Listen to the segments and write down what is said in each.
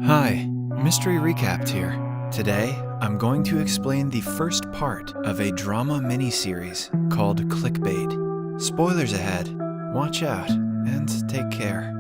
Hi, Mystery Recapped here. Today, I'm going to explain the first part of a drama miniseries called Clickbait. Spoilers ahead. Watch out and take care.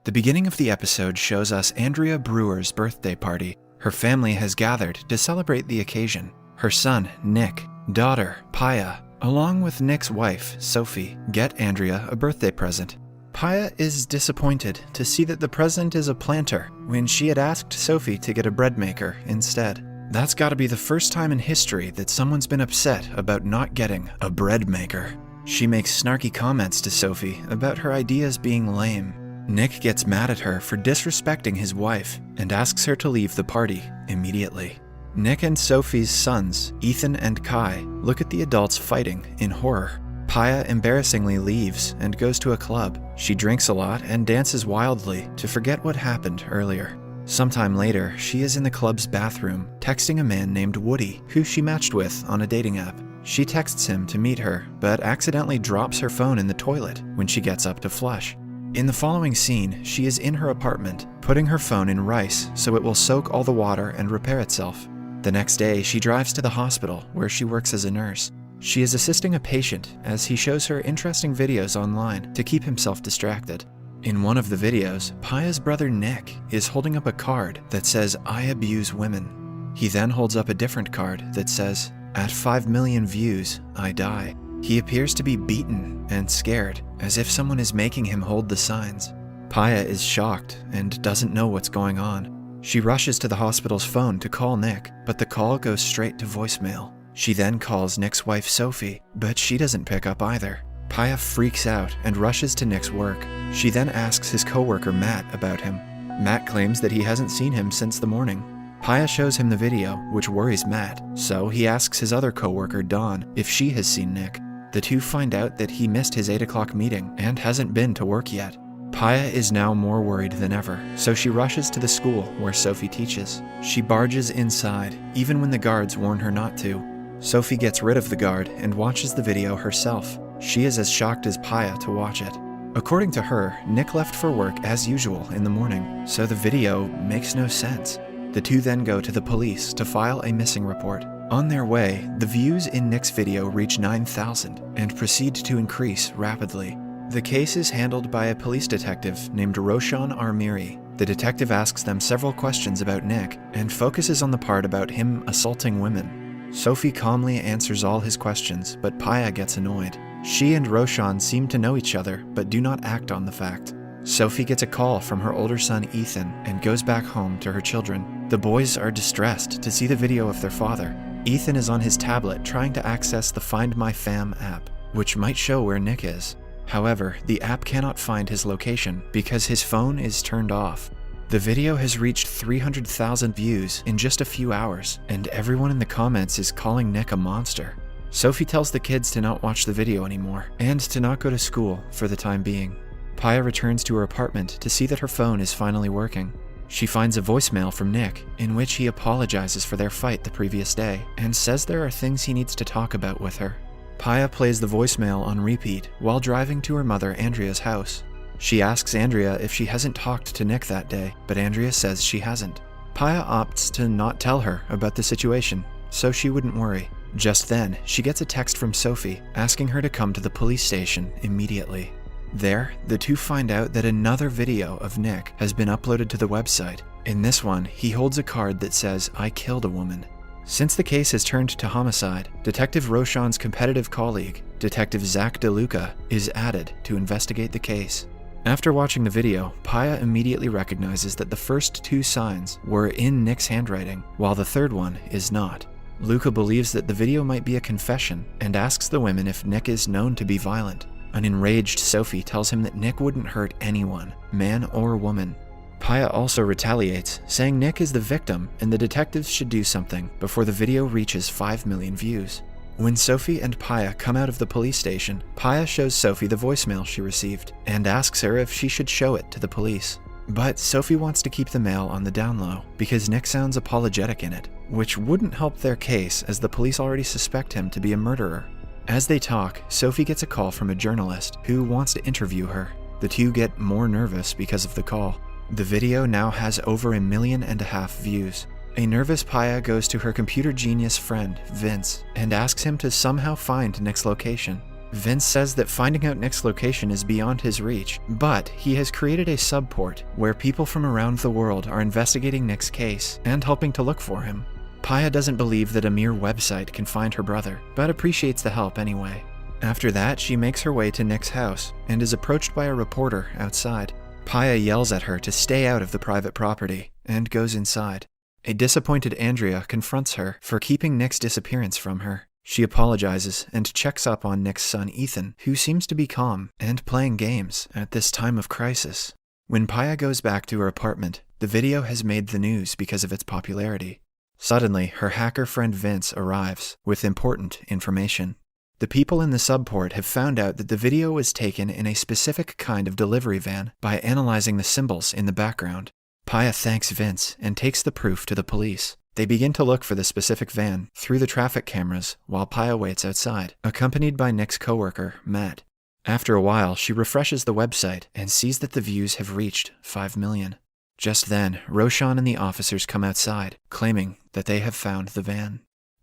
The beginning of the episode shows us Andrea Brewer's birthday party. Her family has gathered to celebrate the occasion. Her son, Nick, daughter, Paya, along with Nick's wife, Sophie, get Andrea a birthday present. Paya is disappointed to see that the present is a planter when she had asked Sophie to get a bread maker instead. That's gotta be the first time in history that someone's been upset about not getting a bread maker. She makes snarky comments to Sophie about her ideas being lame. Nick gets mad at her for disrespecting his wife and asks her to leave the party immediately. Nick and Sophie's sons, Ethan and Kai, look at the adults fighting in horror. Paya embarrassingly leaves and goes to a club. She drinks a lot and dances wildly to forget what happened earlier. Sometime later, she is in the club's bathroom, texting a man named Woody, who she matched with on a dating app. She texts him to meet her, but accidentally drops her phone in the toilet when she gets up to flush. In the following scene, she is in her apartment, putting her phone in rice so it will soak all the water and repair itself. The next day, she drives to the hospital where she works as a nurse. She is assisting a patient as he shows her interesting videos online to keep himself distracted. In one of the videos, Paya's brother Nick is holding up a card that says, "I abuse women." He then holds up a different card that says, "At 5 million views, I die." He appears to be beaten and scared, as if someone is making him hold the signs. Paya is shocked and doesn't know what's going on. She rushes to the hospital's phone to call Nick, but the call goes straight to voicemail. She then calls Nick's wife Sophie, but she doesn't pick up either. Paya freaks out and rushes to Nick's work. She then asks his coworker Matt about him. Matt claims that he hasn't seen him since the morning. Paya shows him the video, which worries Matt, so he asks his other coworker Dawn if she has seen Nick. The two find out that he missed his 8 o'clock meeting and hasn't been to work yet. Paya is now more worried than ever, so she rushes to the school where Sophie teaches. She barges inside, even when the guards warn her not to. Sophie gets rid of the guard and watches the video herself. She is as shocked as Paya to watch it. According to her, Nick left for work as usual in the morning, so the video makes no sense. The two then go to the police to file a missing report. On their way, the views in Nick's video reach 9,000 and proceed to increase rapidly. The case is handled by a police detective named Roshan Armiri. The detective asks them several questions about Nick and focuses on the part about him assaulting women. Sophie calmly answers all his questions, but Paya gets annoyed. She and Roshan seem to know each other, but do not act on the fact. Sophie gets a call from her older son Ethan and goes back home to her children. The boys are distressed to see the video of their father. Ethan is on his tablet trying to access the Find My Fam app, which might show where Nick is. However, the app cannot find his location because his phone is turned off. The video has reached 300,000 views in just a few hours, and everyone in the comments is calling Nick a monster. Sophie tells the kids to not watch the video anymore, and to not go to school for the time being. Paya returns to her apartment to see that her phone is finally working. She finds a voicemail from Nick, in which he apologizes for their fight the previous day, and says there are things he needs to talk about with her. Paya plays the voicemail on repeat while driving to her mother Andrea's house. She asks Andrea if she hasn't talked to Nick that day, but Andrea says she hasn't. Paya opts to not tell her about the situation, so she wouldn't worry. Just then, she gets a text from Sophie asking her to come to the police station immediately. There, the two find out that another video of Nick has been uploaded to the website. In this one, he holds a card that says, "I killed a woman." Since the case has turned to homicide, Detective Roshan's competitive colleague, Detective Zach DeLuca, is added to investigate the case. After watching the video, Paya immediately recognizes that the first two signs were in Nick's handwriting, while the third one is not. Luca believes that the video might be a confession and asks the women if Nick is known to be violent. An enraged Sophie tells him that Nick wouldn't hurt anyone, man or woman. Paya also retaliates, saying Nick is the victim and the detectives should do something before the video reaches 5 million views. When Sophie and Paya come out of the police station, Paya shows Sophie the voicemail she received and asks her if she should show it to the police. But Sophie wants to keep the mail on the down low because Nick sounds apologetic in it, which wouldn't help their case as the police already suspect him to be a murderer. As they talk, Sophie gets a call from a journalist who wants to interview her. The two get more nervous because of the call. The video now has over 1.5 million views. A nervous Paya goes to her computer genius friend, Vince, and asks him to somehow find Nick's location. Vince says that finding out Nick's location is beyond his reach, but he has created a subport where people from around the world are investigating Nick's case and helping to look for him. Paya doesn't believe that a mere website can find her brother, but appreciates the help anyway. After that, she makes her way to Nick's house and is approached by a reporter outside. Paya yells at her to stay out of the private property and goes inside. A disappointed Andrea confronts her for keeping Nick's disappearance from her. She apologizes and checks up on Nick's son Ethan, who seems to be calm and playing games at this time of crisis. When Paya goes back to her apartment, the video has made the news because of its popularity. Suddenly, her hacker friend Vince arrives with important information. The people in the subport have found out that the video was taken in a specific kind of delivery van by analyzing the symbols in the background. Paya thanks Vince and takes the proof to the police. They begin to look for the specific van through the traffic cameras while Paya waits outside, accompanied by Nick's coworker, Matt. After a while, she refreshes the website and sees that the views have reached 5 million. Just then, Roshan and the officers come outside, claiming that they have found the van.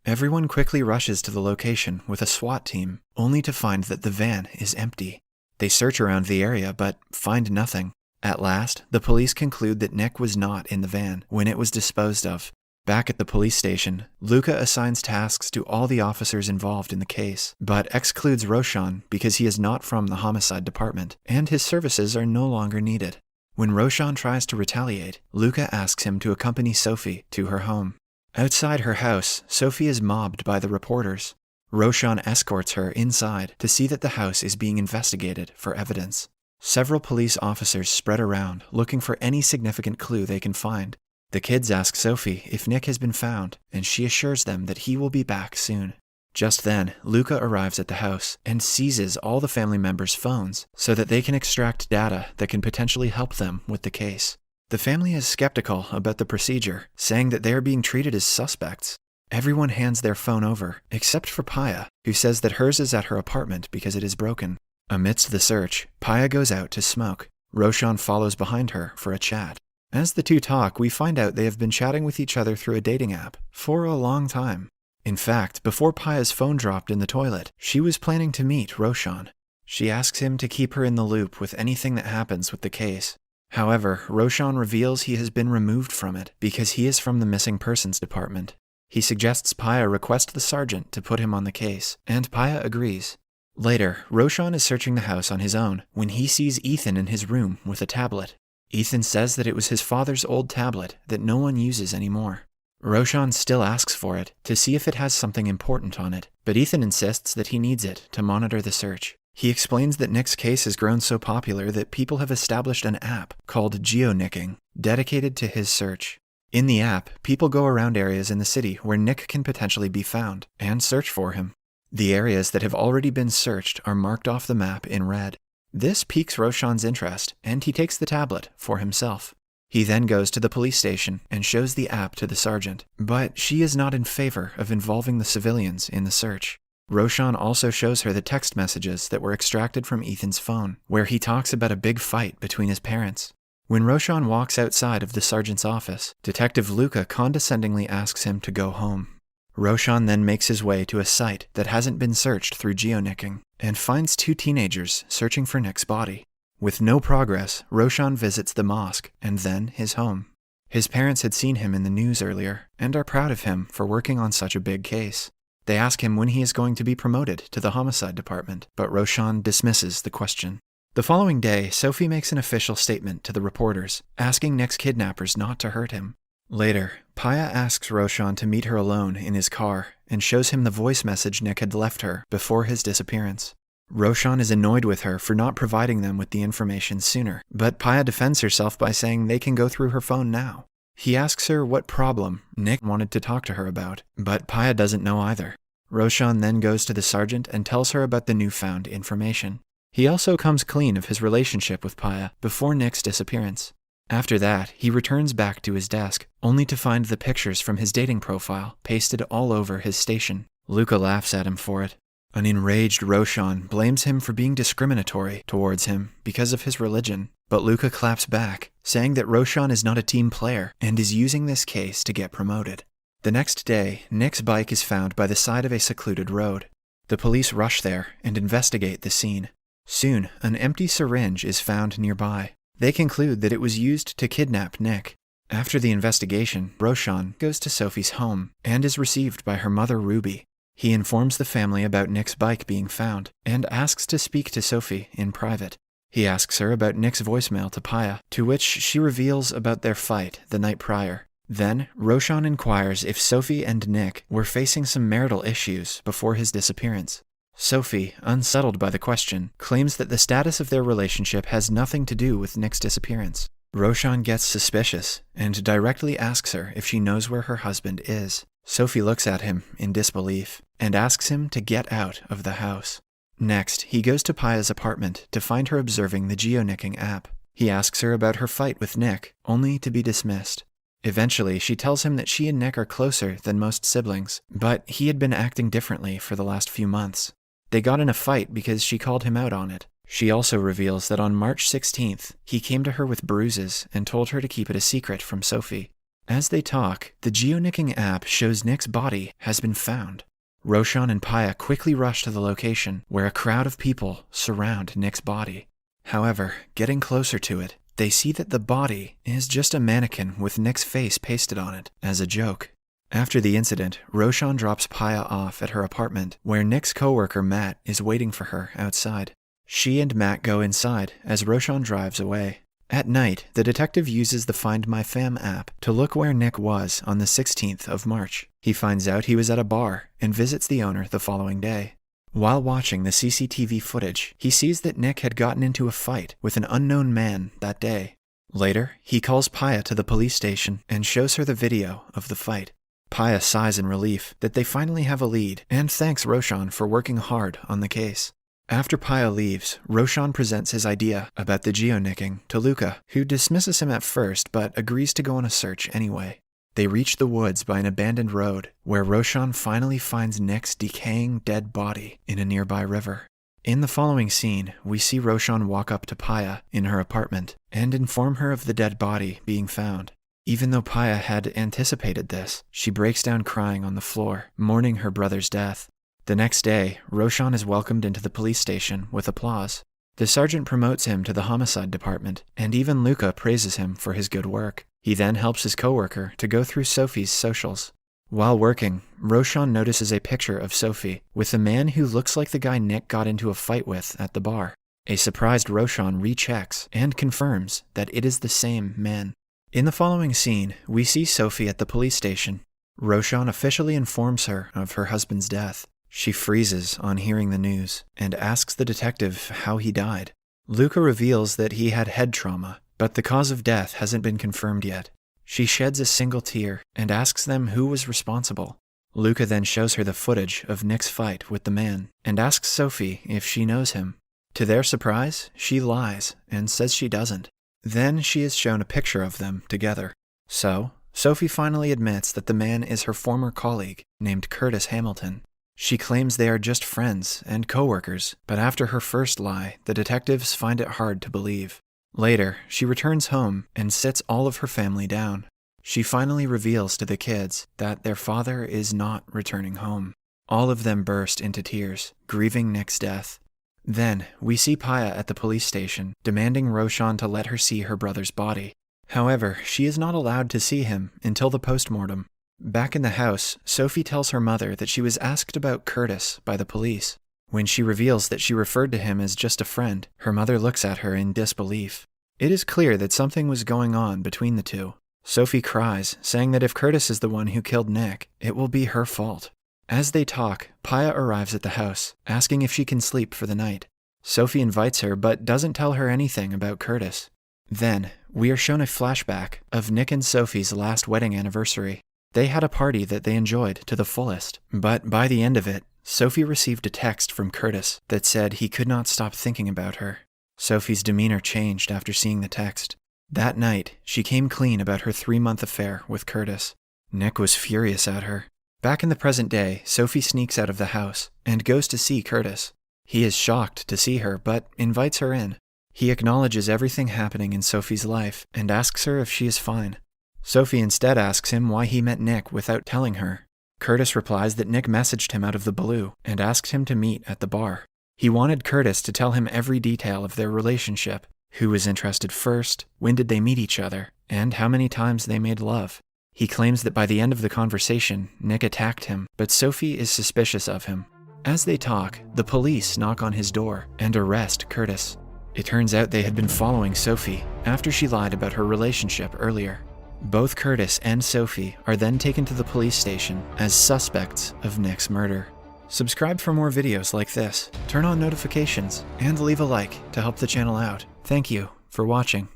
Everyone quickly rushes to the location with a SWAT team, only to find that the van is empty. They search around the area but find nothing. At last, the police conclude that Nick was not in the van when it was disposed of. Back at the police station, Luca assigns tasks to all the officers involved in the case, but excludes Roshan because he is not from the homicide department, and his services are no longer needed. When Roshan tries to retaliate, Luca asks him to accompany Sophie to her home. Outside her house, Sophie is mobbed by the reporters. Roshan escorts her inside to see that the house is being investigated for evidence. Several police officers spread around, looking for any significant clue they can find. The kids ask Sophie if Nick has been found, and she assures them that he will be back soon. Just then, Luca arrives at the house and seizes all the family members' phones so that they can extract data that can potentially help them with the case. The family is skeptical about the procedure, saying that they are being treated as suspects. Everyone hands their phone over, except for Paya, who says that hers is at her apartment because it is broken. Amidst the search, Paya goes out to smoke. Roshan follows behind her for a chat. As the two talk, we find out they have been chatting with each other through a dating app for a long time. In fact, before Paya's phone dropped in the toilet, she was planning to meet Roshan. She asks him to keep her in the loop with anything that happens with the case. However, Roshan reveals he has been removed from it because he is from the missing persons department. He suggests Paya request the sergeant to put him on the case, and Paya agrees. Later, Roshan is searching the house on his own when he sees Ethan in his room with a tablet. Ethan says that it was his father's old tablet that no one uses anymore. Roshan still asks for it to see if it has something important on it, but Ethan insists that he needs it to monitor the search. He explains that Nick's case has grown so popular that people have established an app called GeoNicking, dedicated to his search. In the app, people go around areas in the city where Nick can potentially be found and search for him. The areas that have already been searched are marked off the map in red. This piques Roshan's interest, and he takes the tablet for himself. He then goes to the police station and shows the app to the sergeant, but she is not in favor of involving the civilians in the search. Roshan also shows her the text messages that were extracted from Ethan's phone, where he talks about a big fight between his parents. When Roshan walks outside of the sergeant's office, Detective Luca condescendingly asks him to go home. Roshan then makes his way to a site that hasn't been searched through GeoNicking and finds two teenagers searching for Nick's body. With no progress, Roshan visits the mosque and then his home. His parents had seen him in the news earlier and are proud of him for working on such a big case. They ask him when he is going to be promoted to the homicide department, but Roshan dismisses the question. The following day, Sophie makes an official statement to the reporters, asking Nick's kidnappers not to hurt him. Later, Paya asks Roshan to meet her alone in his car and shows him the voice message Nick had left her before his disappearance. Roshan is annoyed with her for not providing them with the information sooner, but Paya defends herself by saying they can go through her phone now. He asks her what problem Nick wanted to talk to her about, but Paya doesn't know either. Roshan then goes to the sergeant and tells her about the newfound information. He also comes clean of his relationship with Paya before Nick's disappearance. After that, he returns back to his desk, only to find the pictures from his dating profile pasted all over his station. Luca laughs at him for it. An enraged Roshan blames him for being discriminatory towards him because of his religion, but Luca claps back, saying that Roshan is not a team player and is using this case to get promoted. The next day, Nick's bike is found by the side of a secluded road. The police rush there and investigate the scene. Soon, an empty syringe is found nearby. They conclude that it was used to kidnap Nick. After the investigation, Roshan goes to Sophie's home and is received by her mother, Ruby. He informs the family about Nick's bike being found and asks to speak to Sophie in private. He asks her about Nick's voicemail to Paya, to which she reveals about their fight the night prior. Then, Roshan inquires if Sophie and Nick were facing some marital issues before his disappearance. Sophie, unsettled by the question, claims that the status of their relationship has nothing to do with Nick's disappearance. Roshan gets suspicious and directly asks her if she knows where her husband is. Sophie looks at him in disbelief and asks him to get out of the house. Next, he goes to Paya's apartment to find her observing the geonicking app. He asks her about her fight with Nick, only to be dismissed. Eventually, she tells him that she and Nick are closer than most siblings, but he had been acting differently for the last few months. They got in a fight because she called him out on it. She also reveals that on March 16th, he came to her with bruises and told her to keep it a secret from Sophie. As they talk, the geonicking app shows Nick's body has been found. Roshan and Paya quickly rush to the location, where a crowd of people surround Nick's body. However, getting closer to it, they see that the body is just a mannequin with Nick's face pasted on it, as a joke. After the incident, Roshan drops Paya off at her apartment, where Nick's coworker Matt is waiting for her outside. She and Matt go inside as Roshan drives away. At night, the detective uses the Find My Fam app to look where Nick was on the 16th of March. He finds out he was at a bar and visits the owner the following day. While watching the CCTV footage, he sees that Nick had gotten into a fight with an unknown man that day. Later, he calls Paya to the police station and shows her the video of the fight. Paya sighs in relief that they finally have a lead and thanks Roshan for working hard on the case. After Paya leaves, Roshan presents his idea about the geonicking to Luca, who dismisses him at first but agrees to go on a search anyway. They reach the woods by an abandoned road, where Roshan finally finds Nick's decaying dead body in a nearby river. In the following scene, we see Roshan walk up to Paya in her apartment and inform her of the dead body being found. Even though Paya had anticipated this, she breaks down crying on the floor, mourning her brother's death. The next day, Roshan is welcomed into the police station with applause. The sergeant promotes him to the homicide department, and even Luca praises him for his good work. He then helps his coworker to go through Sophie's socials. While working, Roshan notices a picture of Sophie with a man who looks like the guy Nick got into a fight with at the bar. A surprised Roshan rechecks and confirms that it is the same man. In the following scene, we see Sophie at the police station. Roshan officially informs her of her husband's death. She freezes on hearing the news and asks the detective how he died. Luca reveals that he had head trauma, but the cause of death hasn't been confirmed yet. She sheds a single tear and asks them who was responsible. Luca then shows her the footage of Nick's fight with the man and asks Sophie if she knows him. To their surprise, she lies and says she doesn't. Then she is shown a picture of them together. So, Sophie finally admits that the man is her former colleague named Curtis Hamilton. She claims they are just friends and co-workers, but after her first lie, the detectives find it hard to believe. Later, she returns home and sits all of her family down. She finally reveals to the kids that their father is not returning home. All of them burst into tears, grieving Nick's death. Then, we see Paya at the police station, demanding Roshan to let her see her brother's body. However, she is not allowed to see him until the postmortem. Back in the house, Sophie tells her mother that she was asked about Curtis by the police. When she reveals that she referred to him as just a friend, her mother looks at her in disbelief. It is clear that something was going on between the two. Sophie cries, saying that if Curtis is the one who killed Nick, it will be her fault. As they talk, Paya arrives at the house, asking if she can sleep for the night. Sophie invites her but doesn't tell her anything about Curtis. Then, we are shown a flashback of Nick and Sophie's last wedding anniversary. They had a party that they enjoyed to the fullest, but by the end of it, Sophie received a text from Curtis that said he could not stop thinking about her. Sophie's demeanor changed after seeing the text. That night, she came clean about her 3-month affair with Curtis. Nick was furious at her. Back in the present day, Sophie sneaks out of the house and goes to see Curtis. He is shocked to see her, but invites her in. He acknowledges everything happening in Sophie's life and asks her if she is fine. Sophie instead asks him why he met Nick without telling her. Curtis replies that Nick messaged him out of the blue and asked him to meet at the bar. He wanted Curtis to tell him every detail of their relationship: who was interested first, when did they meet each other, and how many times they made love. He claims that by the end of the conversation, Nick attacked him, but Sophie is suspicious of him. As they talk, the police knock on his door and arrest Curtis. It turns out they had been following Sophie after she lied about her relationship earlier. Both Curtis and Sophie are then taken to the police station as suspects of Nick's murder. Subscribe for more videos like this, turn on notifications, and leave a like to help the channel out. Thank you for watching.